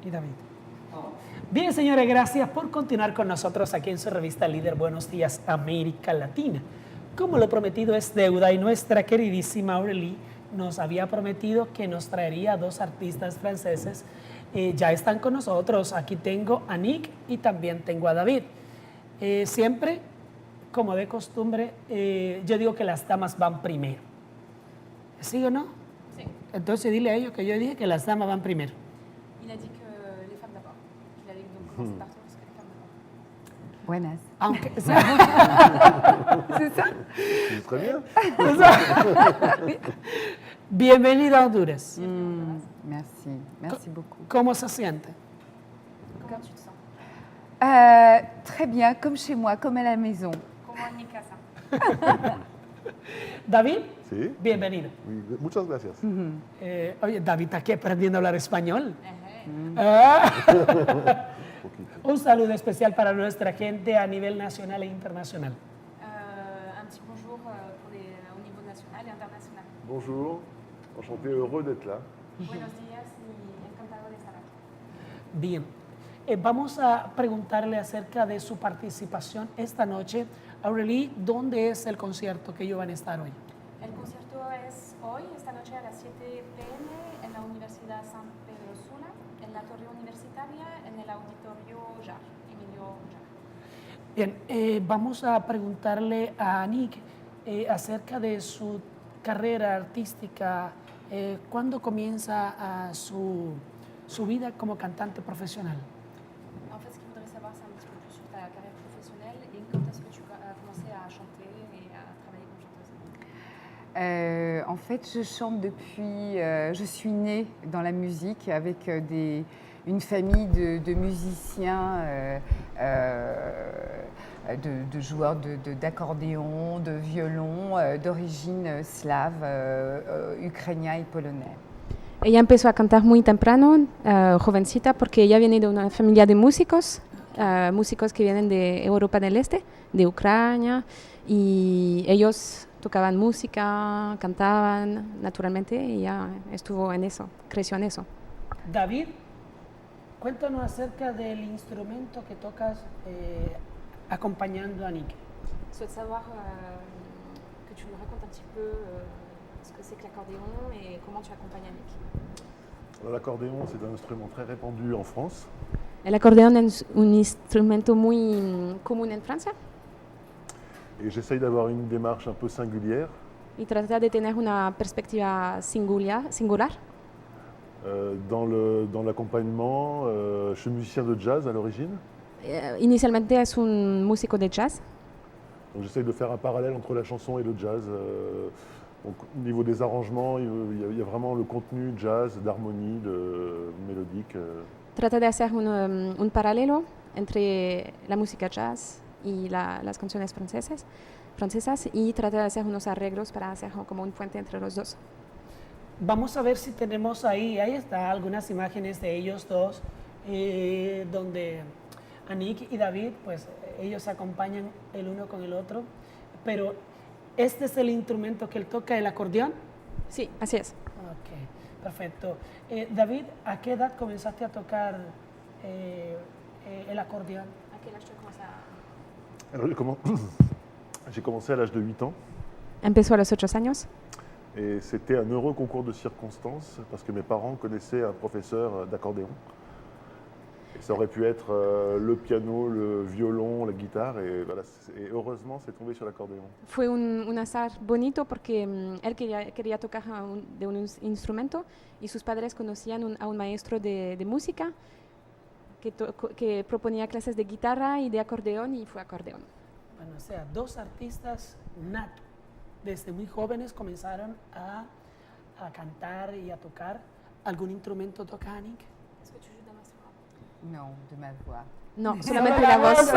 y David. Bien, señores, gracias por continuar con nosotros aquí en su revista Líder Buenos Días América Latina. Como lo prometido es deuda y nuestra queridísima Aurélie nos había prometido que nos traería dos artistas franceses. Ya están con nosotros. Aquí tengo a Nick y también tengo a David. Siempre, como de costumbre, yo digo que las damas van primero. ¿Sí o no? Sí. Entonces dile a ellos que yo dije que las damas van primero. Il a dit que les femmes d'abord. Qu'il allait donc commencer par toi parce que les femmes d'abord. Buenas. Aunque, C'est ça? C'est très bien. bienvenido a Honduras. Merci beaucoup. ¿Cómo se siente? Comment tu te sens? Très bien, comme chez moi, comme à la maison. Como en mi casa. David, Sí. bienvenido. Oui, muchas gracias. Oye, David está aquí aprendiendo a hablar español. Eh, Ah. Un poquito. Un saludo especial para nuestra gente a nivel nacional e internacional. Un petit bonjour au niveau national et international. Bonjour, enchanté, heureux d'être là. Buenos días y encantado de estar aquí. Bien, vamos a preguntarle acerca de su participación esta noche. Aurélie, ¿dónde es el concierto que ellos van a estar hoy? El concierto es hoy, esta noche a las 7 p.m. en la Universidad San Pedro Sula, en la torre universitaria, en el auditorio JAR, Emilio JAR. Bien, vamos a preguntarle a Nick acerca de su carrera artística. ¿Cuándo comienza su vida como cantante profesional? En fait, ce qu'il voudrait savoir, c'est un petit peu plus sur ta carrière professionnelle et quand est-ce que tu as commencé à chanter et à travailler comme chanteuse. En fait, je chante depuis... je suis née dans la musique avec une famille de musiciens, de joueurs d'accordéon, de violon, d'origine slave, ukrainien y polonais. Ella empezó a cantar muy temprano, jovencita, porque ella viene de una familia de músicos, músicos que vienen de Europa del Este, de Ucrania, y ellos tocaban música, cantaban naturalmente, y ella estuvo en eso, creció en eso. David, cuéntanos acerca del instrumento que tocas acompañando a Nick. Je souhaite savoir que tu nous racontes un petit peu ce que c'est que l'accordéon et comment tu accompagnes Annick. Alors, l'accordéon, c'est un instrument très répandu en France. El acordeón es un instrumento muy común en Francia Et j'essaye d'avoir une démarche un peu singulière. y trata de tener una perspectiva singular. Dans l'accompagnement, je suis musicien de jazz à l'origine. Inicialmente es un músico de jazz, Donc j'essaye de faire un parallèle entre la chanson et le jazz. Donc, au niveau des arrangements, il y a vraiment le contenu jazz, d'harmonie, de mélodique. trata de hacer un paralelo entre la música jazz y las canciones francesas y trata de hacer unos arreglos para hacer como un puente entre los dos. Vamos a ver si tenemos ahí está, algunas imágenes de ellos dos, donde Annick y David, pues ellos se acompañan el uno con el otro, pero este es el instrumento que él toca, el acordeón. Sí, así es. Ok, perfecto. David, ¿a qué edad comenzaste a tocar el acordeón? À quel âge tu as commencé à... Alors, j'ai commencé à l'âge de 8 ans. Empezó a los 8 años. Et c'était un heureux concours de circonstances parce que mes parents connaissaient un professeur d'accordéon. Et ça aurait pu être le piano, le violon, la guitare. Et, voilà, et heureusement, c'est tombé sur l'accordéon. Fue un azar bonito porque él quería tocar de un instrumento y sus padres conocían a un maestro de música que proponía clases de guitarra y de acordeón y fue acordeón. Bueno, o sea, dos artistas natos. Desde muy jóvenes comenzaron a cantar y a tocar. ¿Algún instrumento toca Annick? Est-ce que tu joues d'un instrument? Non, de ma voix. No, solamente la voz.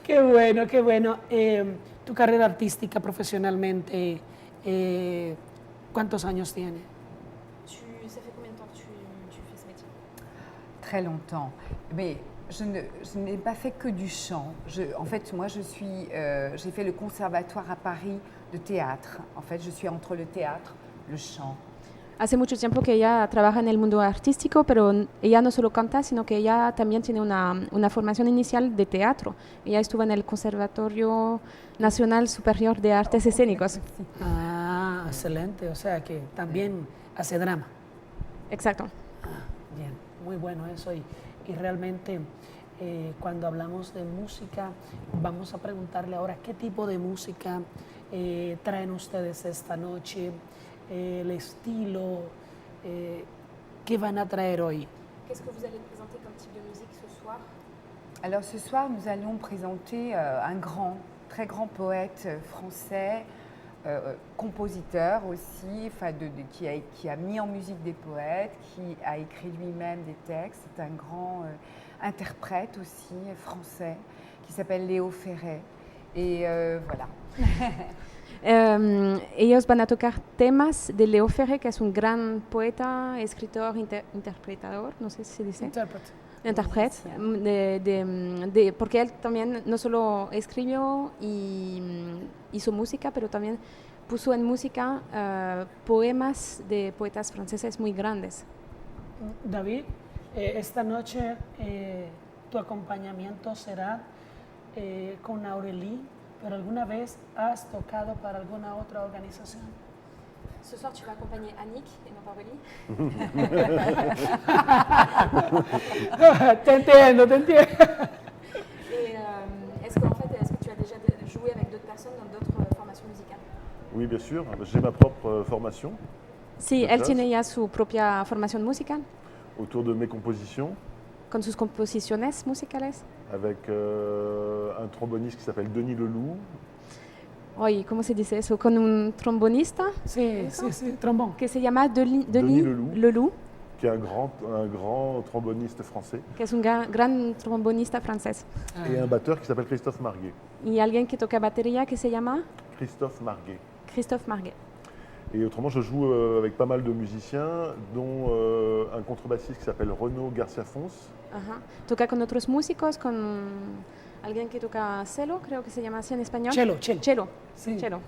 Qué bueno, qué bueno. Tu carrera artística profesionalmente, ¿cuántos años tiene? Ça fait combien de temps que tu fais ce métier? Très longtemps. Mais je n'ai pas fait que du chant. En fait, moi, j'ai fait le conservatoire à Paris de théâtre. En fait, je suis entre le théâtre, le chant. Hace mucho tiempo que ella trabaja en el mundo artístico, pero ella no solo canta, sino que ella también tiene una formación inicial de teatro. Ella estuvo en el Conservatorio Nacional Superior de Artes Escénicos. Ah, excelente. O sea que también hace drama. Exacto. Bien, muy bueno eso. Y realmente cuando hablamos de música, vamos a preguntarle ahora qué tipo de música traen ustedes esta noche, el estilo, ¿qué van a traer hoy? Qu'est-ce que vous allez présenter comme type de musique ce soir? Alors ce soir, nous allons présenter un très grand poète français, compositeur aussi, qui a mis en musique des poètes, qui a écrit lui-même des textes. C'est un grand interprète aussi français qui s'appelle Léo Ferré. Et voilà. Ellos van a tocar temas de Léo Ferré, que es un gran poeta, escritor, interpretador, no sé si se dice. Interprète, porque él también no solo escribió y hizo música, pero también puso en música poemas de poetas franceses muy grandes. David, esta noche tu acompañamiento será con Aurélie, pero ¿alguna vez has tocado para alguna otra organización? Ce soir, tu vas accompagner Annick et non pas Aurélie. Te entiendo, te entiendo. Et est-ce que tu as déjà joué avec d'autres personnes dans d'autres formations musicales? Oui, bien sûr. J'ai ma propre formation. Sí, él tiene ya su propia formación musical. Autour de mes compositions. Con sus composiciones musicales. Avec un tromboniste qui s'appelle Denis Leloup. Oye, ¿cómo se dice eso? Con un trombonista. Sí, trombón. Que se llama Denis Leloup. Qui est un grand tromboniste français. Que es un gran trombonista francés. Et un batteur qui s'appelle Christophe Marguet. Y alguien que toca batería que se llama Christophe Marguet. Christophe Marguet. Et autrement, je joue avec pas mal de musiciens, dont un contrebassiste qui s'appelle Renaud Garcia-Fons. Ajá. Toca con otros músicos, con alguien que toca cello, creo que se llama así en español. Cello. Sí. Cello.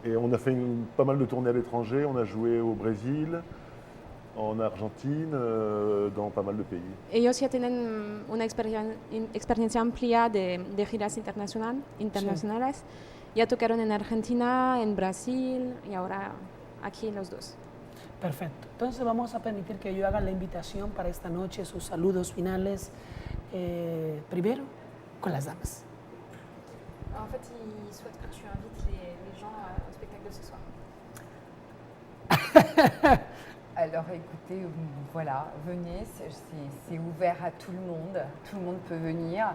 Et on a fait pas mal de tournées à l'étranger. On a joué au Brésil, en Argentine, dans pas mal de pays. Ellos ya tienen una experiencia amplia de giras internacionales. Sí. Ya tocaron en Argentina, en Brasil y ahora aquí los dos. Perfecto. Entonces vamos a permitir que yo haga la invitación para esta noche, sus saludos finales. Primero, con las damas. En fait, il souhaite que tu invites les gens au spectacle de ce soir. Alors écoutez, voilà, venez, c'est ouvert à tout le monde peut venir.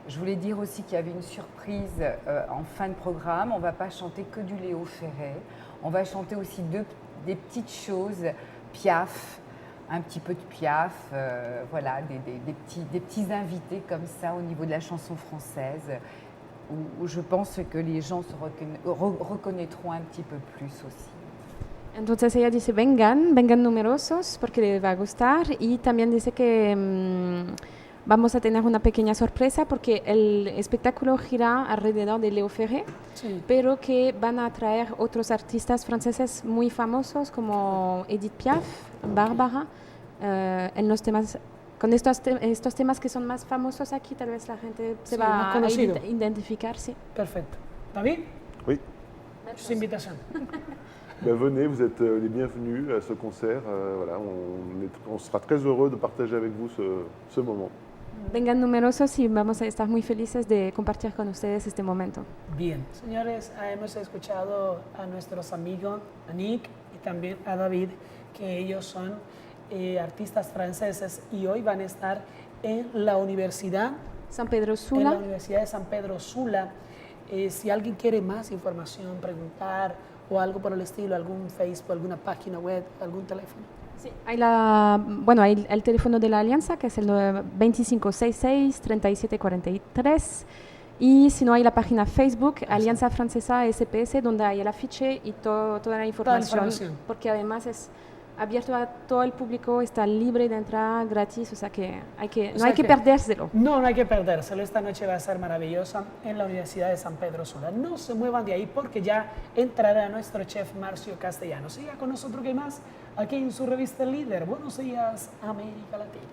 Je voulais dire aussi qu'il y avait une surprise en fin de programme. On ne va pas chanter que du Léo Ferré. On va chanter aussi des petites choses, Piaf, un petit peu de Piaf, voilà, des petits invités comme ça au niveau de la chanson française, où je pense que les gens se reconnaîtront un petit peu plus aussi. Entonces ella dice, vengan numerosos porque les va a gustar, y también dice que vamos a tener una pequeña sorpresa porque el espectáculo gira alrededor de Léo Ferré, sí, pero que van a traer otros artistas franceses muy famosos como Edith Piaf, Bárbara, en los temas, con estos temas que son más famosos aquí, tal vez la gente se va a identificar. Sí. Perfecto. ¿David? Oui. Su invitación. Venez, vous êtes les bienvenus à ce concert. Voilà, on sera très heureux de partager avec vous ce moment. Vengan numerosos y vamos a estar muy felices de compartir con ustedes este momento. Bien, señores, hemos escuchado a nuestros amigos, a Nick y también a David, que ellos son artistas franceses y hoy van a estar en la Universidad San Pedro Sula. En la Universidad de San Pedro Sula. Si alguien quiere más información, preguntar o algo por el estilo, algún Facebook, alguna página web, algún teléfono. Sí, hay el teléfono de la Alianza, que es el 2566-3743, y si no, hay la página Facebook, Alianza Francesa SPS, donde hay el afiche y toda la información, porque además es abierto a todo el público, está libre de entrar, gratis, o sea que no sea hay que que- perdérselo. No, no hay que perdérselo. Esta noche va a ser maravillosa en la Universidad de San Pedro Sula. No se muevan de ahí porque ya entrará nuestro chef Marcio Castellano. Siga con nosotros que más aquí en su revista Líder. Buenos días, América Latina.